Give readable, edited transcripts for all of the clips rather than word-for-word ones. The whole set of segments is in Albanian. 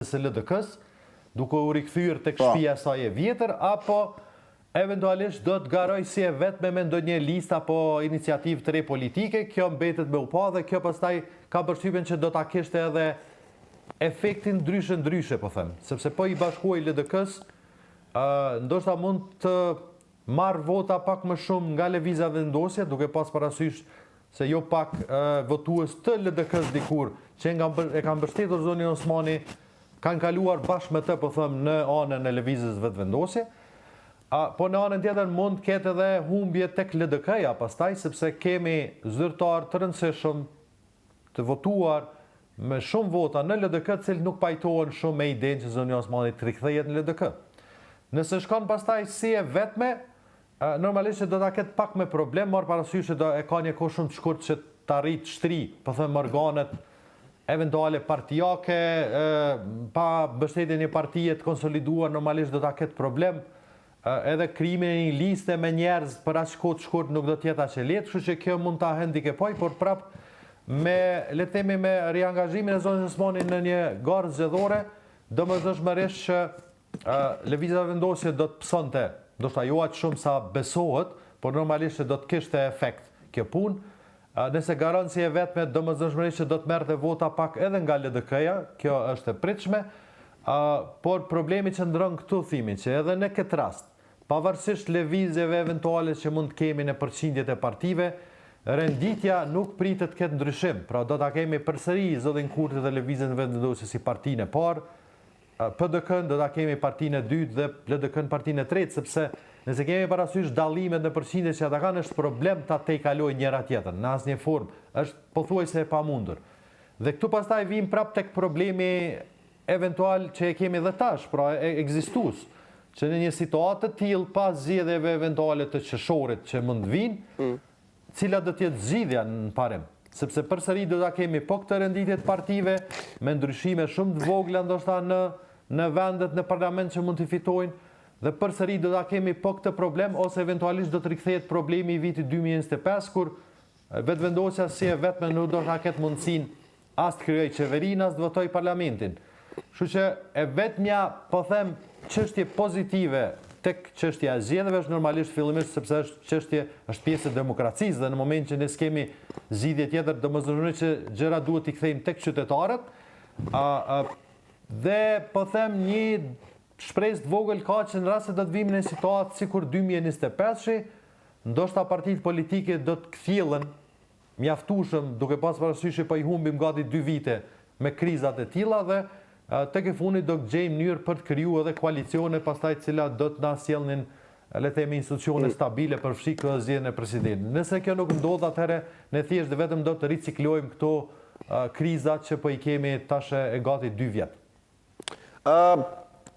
së LDK-s, duke u rikthyer tek shtëpia e saj e vjetër, apo eventualisht do të garoj si e vetme me ndonjë listë apo iniciativë të re politike. Kjo mbetet me u pa dhe kjo pastaj ka përshtypjen që do ta kishte edhe efektin ndryshe, po them, sepse po i bashkuaj LDK-s, ndoshta mund të marrë vota pak më shumë nga Lëvizja Vendosje, duke pas parasysh se jo pak votues të LDK-s dikur që e kanë mbështetur zonin Osmani, kanë kaluar bashkë me të, po them, në anën e Lëvizjes Vendosje. Po në anën tjetër mund të ketë edhe humbje tek LDK-ja pastaj, sepse kemi zyrtar të rëndësishëm të votuar me shumë vota në LDK, të cilët nuk pajtohen shumë me idenë që zoni Osmani të rikthehet në LDK. Nëse shkon pastaj si e vetme, normalisht do ta ketë pak me problem, marr parasysh se do e ka një kohë shumë të shkurt që të arrit shtri, po them, organet eventuale partijake, pa mbështetjen e partije të konsoliduar, normalisht do ta ketë problem. Edhe krimi në një liste me njerëz për aq kohë të shkurt nuk do të jetë aq e lehtë, kështu që kjo mund ta hendikepoj, por prap me, le të themi, me riangazhimin e zonës Osmani në një garë zgjedhore, domosdoshmërisht që Lëvizja Vendosje do të psonte, ndoshta jo aq shumë sa besohet, por normalisht që do të kishte efekt kjo punë. Nëse garanci e vetme, domosdoshmërisht që do të merrte vota pak edhe nga LDK-ja, kjo është e pritshme, por problemi që ndron këtu thimi që edhe në këtë rast, pavarësisht lëvizjeve eventuale që mund të kemi në përqindjet e partive, renditja nuk pritet këtë ndryshim. Pra do ta kemi përsëri zotin Kurti dhe Lëvizjen Vendosje si partinë e parë, PDK-n do ta kemi partinë e dytë dhe LDK-n partinë e tretë, sepse nëse kemi parasysh dallimet në përqindje që ata kanë, është problem ta tejkalojë njëra tjetrën në asnjë formë, është pothuajse e pamundur. Dhe këtu pastaj vim prap tek problemi eventual që e kemi dhe tash, pra ekzistues, që në një situatë të tillë pas zgjedhjeve eventuale të qershorit që mund të vinë, cila do të jetë zgjidhja në parim, sepse përsëri do ta kemi po këtë renditje të partive me ndryshime shumë të vogla ndoshta në vendet në parlament që mund të fitojnë, dhe përsëri do ta kemi po këtë problem, ose eventualisht do të rikthehet problemi i vitit 2025 kur Vendosja si e vetme nuk do ta ketë mundësinë as të krijojë qeverinë, as të votojë parlamentin. Kështu që e vetmja, po them, çështje pozitive tek çështja e zgjedhjeve është normalisht fillimisht sepse është pjesë e demokracisë dhe në moment që ne s'kemi zgjidhje tjetër, domosdoshmërisht që gjërat duhet i kthejmë tek qytetarët. Dhe po them një shpresë të vogël ka që në rast se do të vim në situatë sikur 2025-shi, ndoshta partitë politike do të kthjellen mjaftueshëm, duke pas parasysh që po i humbim gati 2 vite me krizat e tilla, dhe tek e fundit do të gjejmë mënyrë për të krijuar edhe koalicione pastaj të cilat do të na sjellnin, le të themi, institucione stabile për fshikë dhe zgjedhjen e presidentit. Nëse kjo nuk ndodh, atëherë ne thjesht vetëm do të riciklojmë këto krizat që po i kemi tash e gati 2 vjet.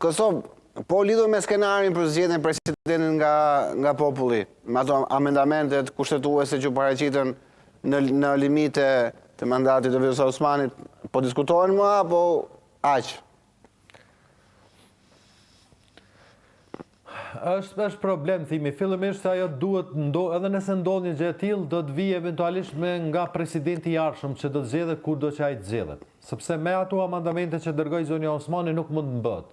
Kosov, po lidhur me skenarin për zgjedhjen e presidentit nga populli, me ato amendamentet kushtetuese që paraqiten në limite të mandatit të Lëvizjes Osmanit, po diskutohen më apo aq? Është problem, thimi. Fillimisht ajo duhet edhe nëse ndodh një gjë e tillë, do të vijë eventualisht nga presidenti i arshëm që do të zgjedhet kur do që ai të zgjedhet. Sepse me ato amendamente që dërgoi zoni Osmani nuk mund të bëhet.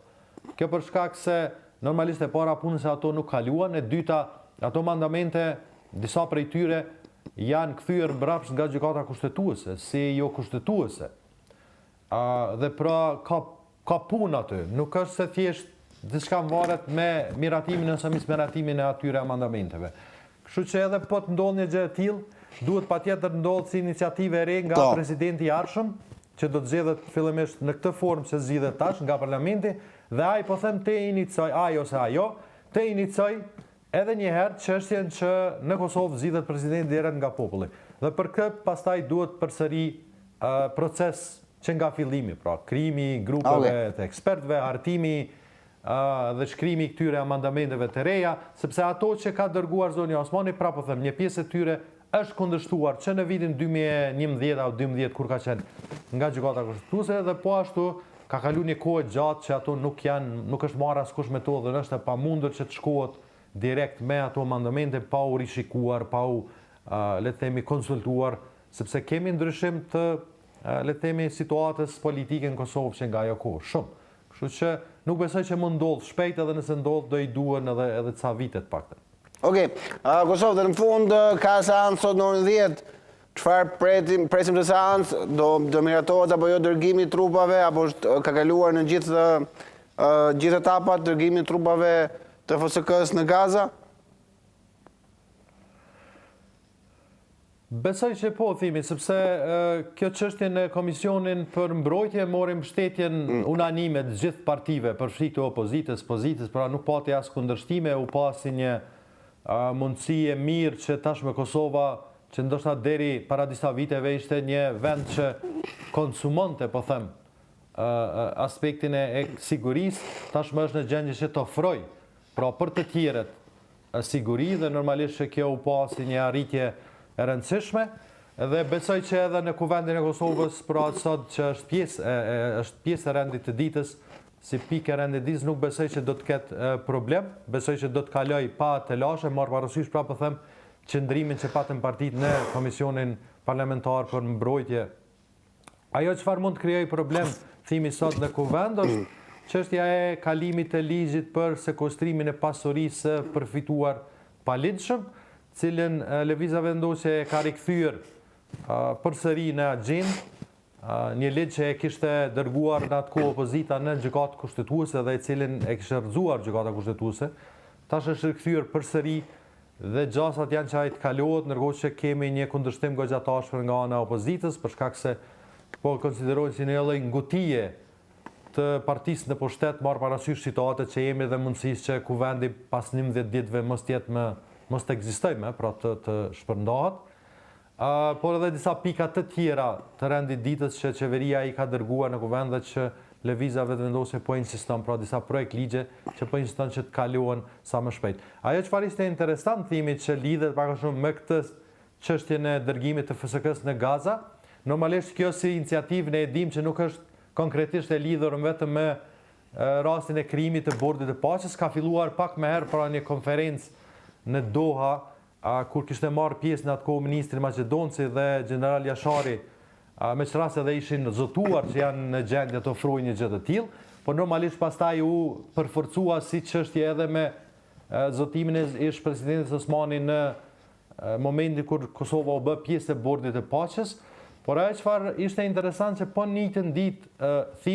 Kjo për shkak se normalisht e para punës se ato nuk kaluan, e dyta ato amendamente, disa prej tyre janë kthyer mbrapsht nga gjykata kushtetuese, si jo kushtetuese. Dhe pra ka punë aty, nuk është se thjesht diçka varet me miratimin ose mismiratimin e atyre amendamenteve. Kështu që edhe po të ndodhë një gjë e tillë, duhet patjetër ndodhë si iniciativë e re nga presidenti i arshëm, që do të zgjedhet fillimisht në këtë formë që zgjidhet tash nga parlamenti, dhe ai po them të inicoj, ai ose ajo, të inicoj edhe një herë çështjen që në Kosovë zgjidhet presidenti direkt nga populli. Dhe për këtë pastaj duhet përsëri proces që nga fillimi, pra krijimi grupeve të ekspertëve, hartimi dhe shkrimi këtyre amendamenteve të reja, sepse ato që ka dërguar zoni Osmani, pra po them, një pjesë e tyre është kundërshtuar që në vitin 2011 apo 2012 kur ka qenë nga gjykata kushtetuese, dhe po ashtu ka kaluar një kohë gjatë që ato nuk është marrë askush me to, dhe është e pamundur që të shkohet direkt me ato amendamente pa u rishikuar, pa u le të themi konsultuar, sepse kemi ndryshim të le të themi situatës politike në Kosovë që nga ajo kohë shumë. Kështu që nuk besoj që mund ndodh shpejt, edhe nëse ndodh do i duhen edhe ca vite të paktën. Okej, Kosovë, dhe në fund ka seancë sot në orën 10. Çfarë presim të seancë? Do miratohet apo jo dërgimi i trupave, apo ka kaluar në gjithë etapat dërgimi i trupave të FSK-s në Gaza? Besoj që po, thimi, sepse kjo çështje në Komisionin për Mbrojtje mori mbështetjen unanime të gjithë partive, përfshirë të opozitës, pozitës, pra nuk pati as kundërshtime, u pasi një mundësi e mirë që tashmë Kosova, që ndoshta deri para disa viteve ishte një vend që konsumonte, po them, aspektin e sigurisë, tashmë është në gjendje që të ofroj, pra për të tjerët siguri, dhe normalisht që kjo u pasi një arritje e rëndësishme, dhe besoj që edhe në Kuvendin e Kosovës, pra sot që është pjesë e rendit të ditës, si pikë e rendit ditës, nuk besoj që do të ketë problem, besoj që do të kaloj pa të lashe, marrë parasysh pra po them qëndrimin që patën partit në Komisionin Parlamentar për Mbrojtje. Ajo çfarë mund të krijojë problem, thimi sot në Kuvend, është çështja e kalimit të ligjit për sekuestrimin e pasurisë përfituar paligjshëm, cilën Lëvizja Vendosje e ka rikthyer përsëri në agjendë, një ligj që e kishte dërguar në atë kohë opozita në gjykatë kushtetuese dhe i cilin e kishte rrëzuar gjykata kushtetuese, tash është rikthyer përsëri dhe gjasat janë që ai të kalohet, ndërkohë që kemi një kundërshtim goxhatashëm nga ana e opozitës, për shkak se po konsiderojnë si një lloj ngutije të partisë në pushtet, marrë parasysh situatet që jemi dhe mundësisë që Kuvendi pas 11 ditëve mos të ekzistojmë, pra të shpërndahet. Por edhe disa pika të tjera të rendit ditës që qeveria i ka dërguar në Kuvend dhe që Lëvizja Vendosje po insiston, pra disa projekt ligje që po insiston që të kalohen sa më shpejt. Ajo çfarë ishte interesant thimi që lidhet pak a shumë me këtë çështjen e dërgimit të FSK-s në Gaza, normalisht kjo si iniciativë ne e dim që nuk është konkretisht e lidhur vetëm me rastin e krijimit të bordit të paqes, ka filluar pak më herë pra një konferencë në Doha, kur kishte marrë pjesë në atë kohë ministri Maqedonci dhe general Jashari, me që rast edhe ishin zotuar që janë në gjendje të ofrojnë një gjë të tillë, por normalisht pastaj u përforcua si çështje edhe me zotimin e ish-presidentit Osmani në momentin kur Kosova u bë pjesë e bordit të paqes, por ajo çfarë ishte interesant që po njëjtën ditë